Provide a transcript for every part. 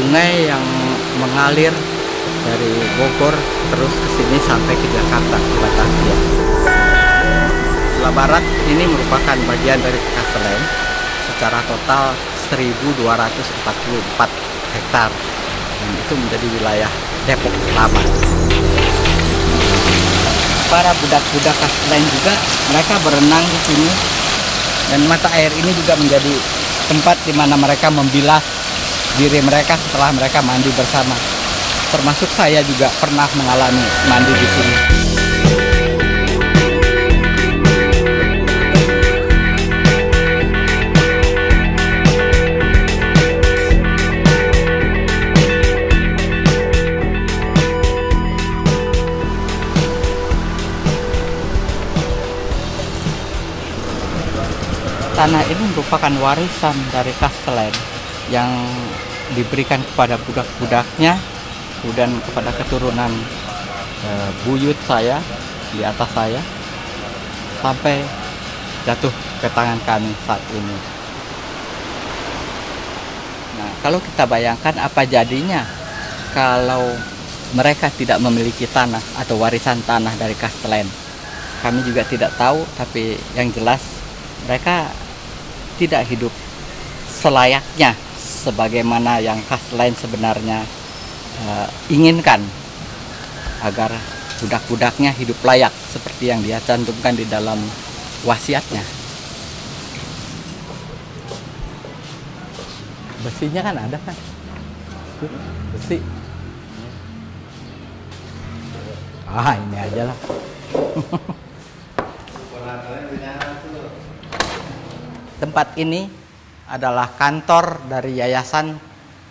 sungai yang mengalir dari Bogor terus ke sini sampai ke Jakarta, ke Batavia. Sebelah barat ini merupakan bagian dari Kastelen, secara total 1.244 hektar, dan itu menjadi wilayah Depok lama. Para budak-budak Kastelen juga, mereka berenang di sini, dan mata air ini juga menjadi tempat di mana mereka membilas diri mereka setelah mereka mandi bersama. Termasuk saya juga pernah mengalami mandi di sini. Tanah ini merupakan warisan dari Kastelen yang diberikan kepada budak-budaknya, kemudian kepada keturunan buyut saya di atas saya, sampai jatuh ke tangan kami saat ini. Nah, kalau kita bayangkan apa jadinya kalau mereka tidak memiliki tanah atau warisan tanah dari Kastelen. Kami juga tidak tahu, tapi yang jelas mereka tidak hidup selayaknya sebagaimana yang Kastelen sebenarnya inginkan, agar budak-budaknya hidup layak seperti yang dia cantumkan di dalam wasiatnya. Besinya kan ada kan? Besi. Ini aja lah. Tempat ini adalah kantor dari Yayasan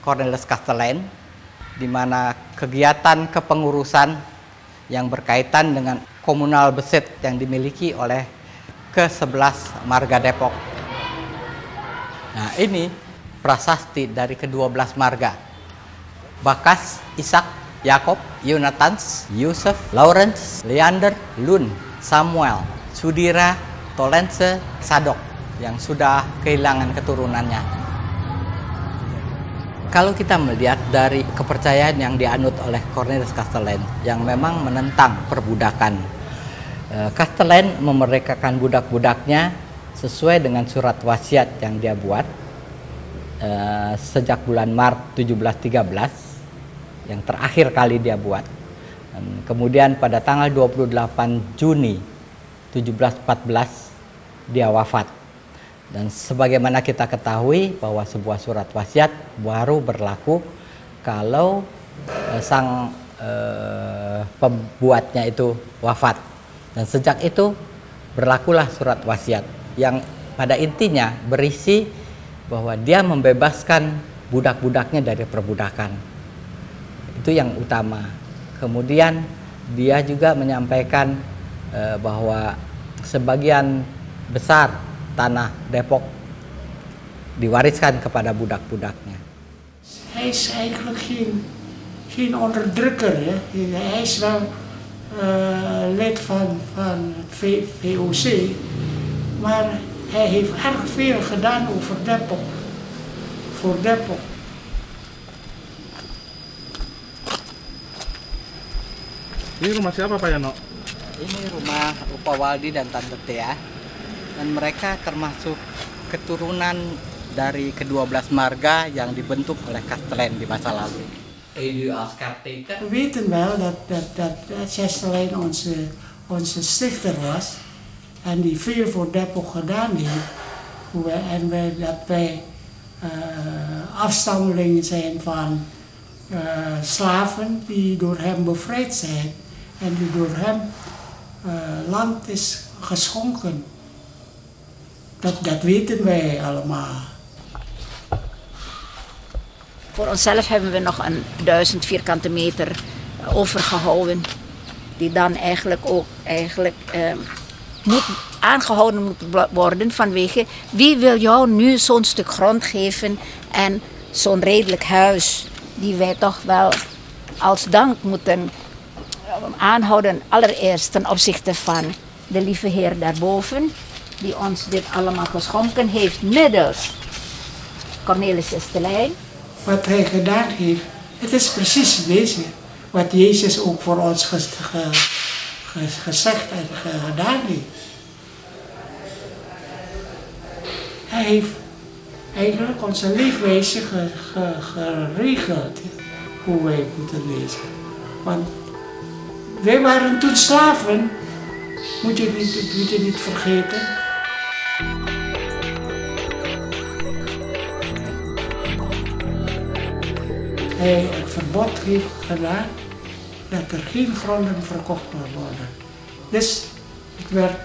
Cornelis Kastelen, di mana kegiatan kepengurusan yang berkaitan dengan komunal besit yang dimiliki oleh ke-11 marga Depok. Nah, ini prasasti dari ke-12 marga. Bakas, Ishak, Yakob, Yonatans, Yusuf, Lawrence, Leander, Lun, Samuel, Sudira, Tolense, Sadok yang sudah kehilangan keturunannya. Kalau kita melihat dari kepercayaan yang dianut oleh Cornelis Kastelen yang memang menentang perbudakan, Kastelen memerdekakan budak-budaknya sesuai dengan surat wasiat yang dia buat sejak bulan Maret 1713 yang terakhir kali dia buat. Dan kemudian pada tanggal 28 Juni 1714 dia wafat. Dan sebagaimana kita ketahui bahwa sebuah surat wasiat baru berlaku kalau sang pembuatnya itu wafat. Dan sejak itu berlakulah surat wasiat yang pada intinya berisi bahwa dia membebaskan budak-budaknya dari perbudakan. Itu yang utama. Kemudian dia juga menyampaikan bahwa sebagian besar tanah Depok diwariskan kepada budak-budaknya. Hij is eigenlijk geen onderdrukker. Hè. Hij is wel lid van het VOC, maar hij heeft erg veel gedaan over Depok, voor Depok. Ini rumah siapa Pak Yano? Ini rumah Opa Waldi dan Tante Tea, dan mereka termasuk keturunan dari ke-12 marga yang dibentuk oleh Kastelen di masa lalu. We weten wel dat Kastelen onze stichter was en die veel voor Depok gedaan heeft. En dat wij afstammelingen zijn van slaven die door hem bevrijd zijn en die door hem land is geschonken. Dat weten wij allemaal. Voor onszelf hebben we nog 1000 vierkante meter overgehouden. Die dan eigenlijk ook moet aangehouden moet worden vanwege wie wil jou nu zo'n stuk grond geven en zo'n redelijk huis. Die wij toch wel als dank moeten aanhouden. Allereerst ten opzichte van de lieve Heer daarboven. Die ons dit allemaal geschonken heeft middels Cornelis Kastelen. wat hij gedaan heeft, het is precies deze. Wat Jezus ook voor ons gezegd en gedaan heeft. Hij heeft eigenlijk onze leefwijze geregeld, hoe wij moeten lezen. Want wij waren toen slaven, moet je niet vergeten. Hij het verbod heeft gedaan dat er geen gronden verkocht worden. Dus het werd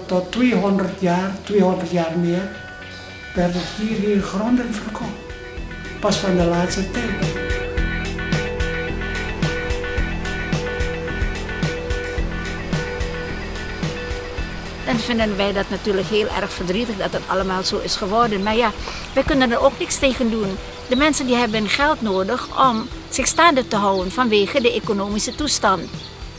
tot 200 jaar meer, werden hier gronden verkocht. Pas van de laatste tijd. Dan vinden wij dat natuurlijk heel erg verdrietig dat het allemaal zo is geworden. Maar ja, wij kunnen er ook niks tegen doen. De mensen die hebben geld nodig om zich staande te houden vanwege de economische toestand.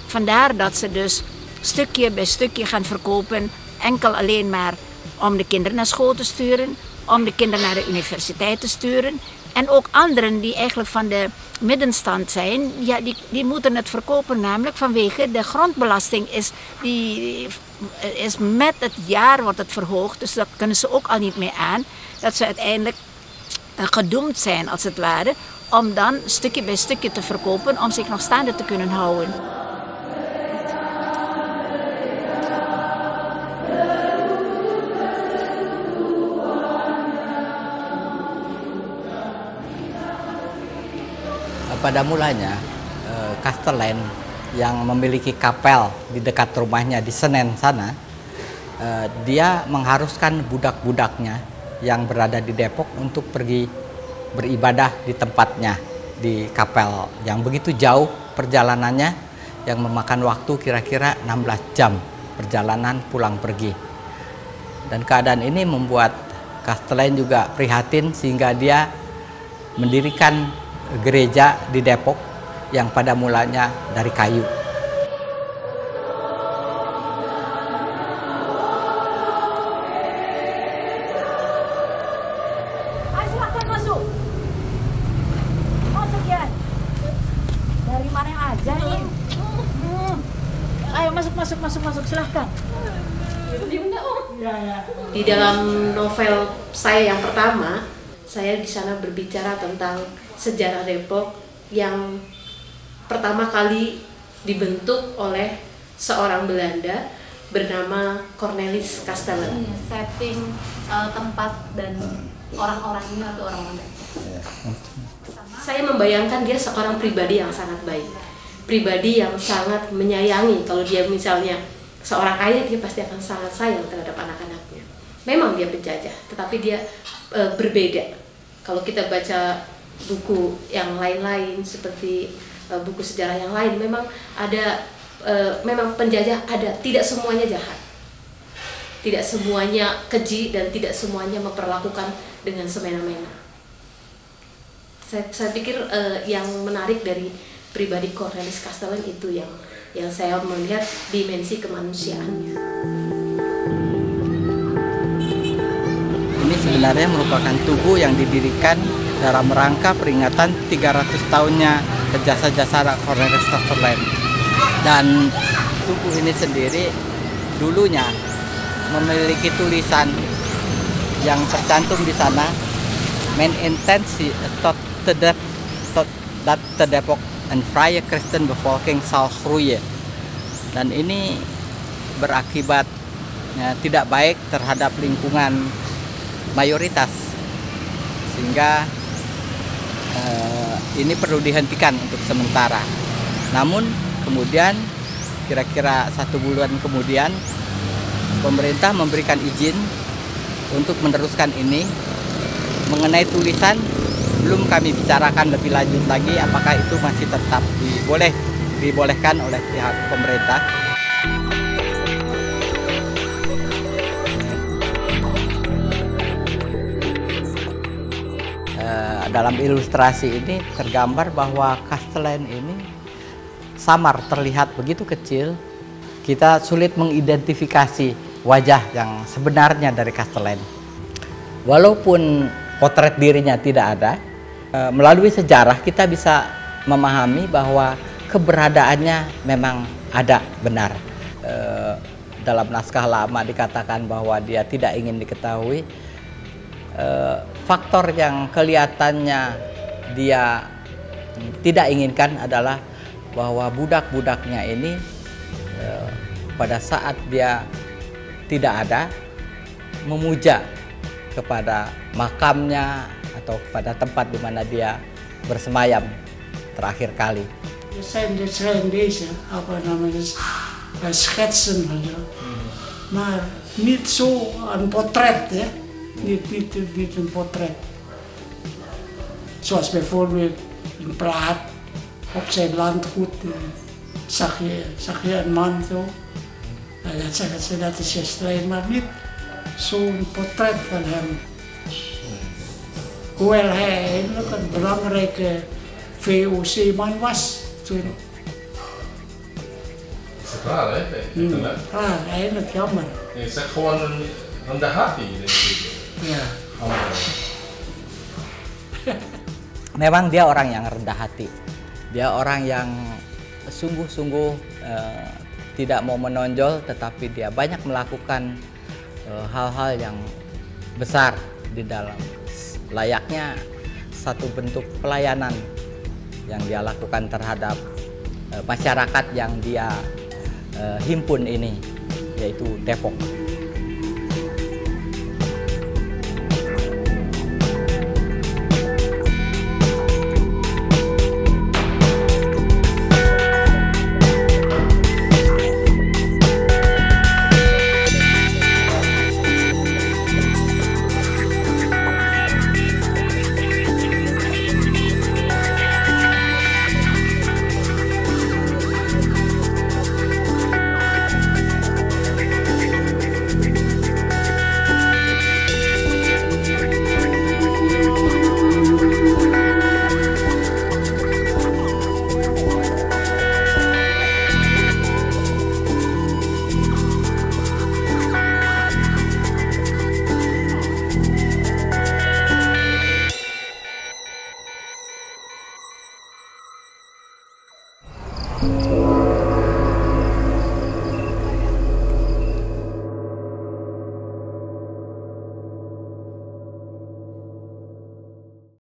Vandaar dat ze dus stukje bij stukje gaan verkopen, enkel alleen maar om de kinderen naar school te sturen, om de kinderen naar de universiteit te sturen. En ook anderen die eigenlijk van de middenstand zijn, ja, die moeten het verkopen, namelijk vanwege de grondbelasting is met het jaar wordt het verhoogd, dus dat kunnen ze ook al niet meer aan. Dat ze uiteindelijk gedoemd zijn, als het ware, om dan stukje bij stukje te verkopen, om zich nog staande te kunnen houden. Pada mulanya, Kastelen yang memiliki kapel di dekat rumahnya di Senen sana, dia mengharuskan budak-budaknya yang berada di Depok untuk pergi beribadah di tempatnya, di kapel yang begitu jauh perjalanannya, yang memakan waktu kira-kira 16 jam perjalanan pulang pergi. Dan keadaan ini membuat Kastelen juga prihatin sehingga dia mendirikan gereja di Depok yang pada mulanya dari kayu. Ayo silahkan masuk. Masuk ya. Dari mana aja nih? Ayo masuk silahkan. Di dalam novel saya yang pertama, saya di sana berbicara tentang sejarah Depok yang pertama kali dibentuk oleh seorang Belanda bernama Cornelis Kastelen. Setting tempat dan orang-orangnya atau orang-orang. Saya membayangkan dia seorang pribadi yang sangat baik, pribadi yang sangat menyayangi. Kalau dia misalnya seorang ayah, dia pasti akan sangat sayang terhadap anak-anaknya. Memang dia penjajah, tetapi dia berbeda. Kalau kita baca buku yang lain-lain seperti buku sejarah yang lain, memang ada memang penjajah ada, tidak semuanya jahat, tidak semuanya keji, dan tidak semuanya memperlakukan dengan semena-mena. Saya pikir yang menarik dari pribadi Cornelis Kastelen itu yang saya melihat dimensi kemanusiaannya. Ini sebenarnya merupakan tugu yang didirikan dalam rangka peringatan 300 tahunnya jasa-jasa Cornelis Kastelen. Dan tugu ini sendiri dulunya memiliki tulisan yang tercantum di sana, main intentie tot de Depok en vrije Christen bevolking zal groeien. Dan ini berakibat tidak baik terhadap lingkungan mayoritas, sehingga ini perlu dihentikan untuk sementara. Namun kemudian kira-kira 1 bulan kemudian pemerintah memberikan izin untuk meneruskan ini. Mengenai tulisan belum kami bicarakan lebih lanjut lagi apakah itu masih tetap dibolehkan oleh pihak pemerintah. Dalam ilustrasi ini tergambar bahwa Kastelen ini samar, terlihat begitu kecil, kita sulit mengidentifikasi wajah yang sebenarnya dari Kastelen. Walaupun potret dirinya tidak ada. Melalui sejarah kita bisa memahami bahwa keberadaannya memang ada, benar. Dalam naskah lama dikatakan bahwa dia tidak ingin diketahui. Faktor yang kelihatannya dia tidak inginkan adalah bahwa budak-budaknya ini pada saat dia tidak ada, memuja kepada makamnya atau kepada tempat di mana dia bersemayam terakhir kali. Dit zijn deze, apa namanya, schetsen, maar niet zo een portret, hè? Niet een portret. Zoals bijvoorbeeld een plaat op zijn landgoed, zag je een man zo. Dat zeggen ze, dat is Chastelain, maar niet zo'n portret van hem. Hoewel hij eigenlijk een belangrijke VOC-man was toen. Dat is raar, hè? Ah, eigenlijk jammer. Je zegt gewoon een rendah hati. Ja. Memang dia orang yang rendah hati. Dia orang yang sungguh-sungguh tidak mau menonjol, tetapi dia banyak melakukan hal-hal yang besar di dalam, layaknya satu bentuk pelayanan yang dia lakukan terhadap masyarakat yang dia himpun ini, yaitu Depok.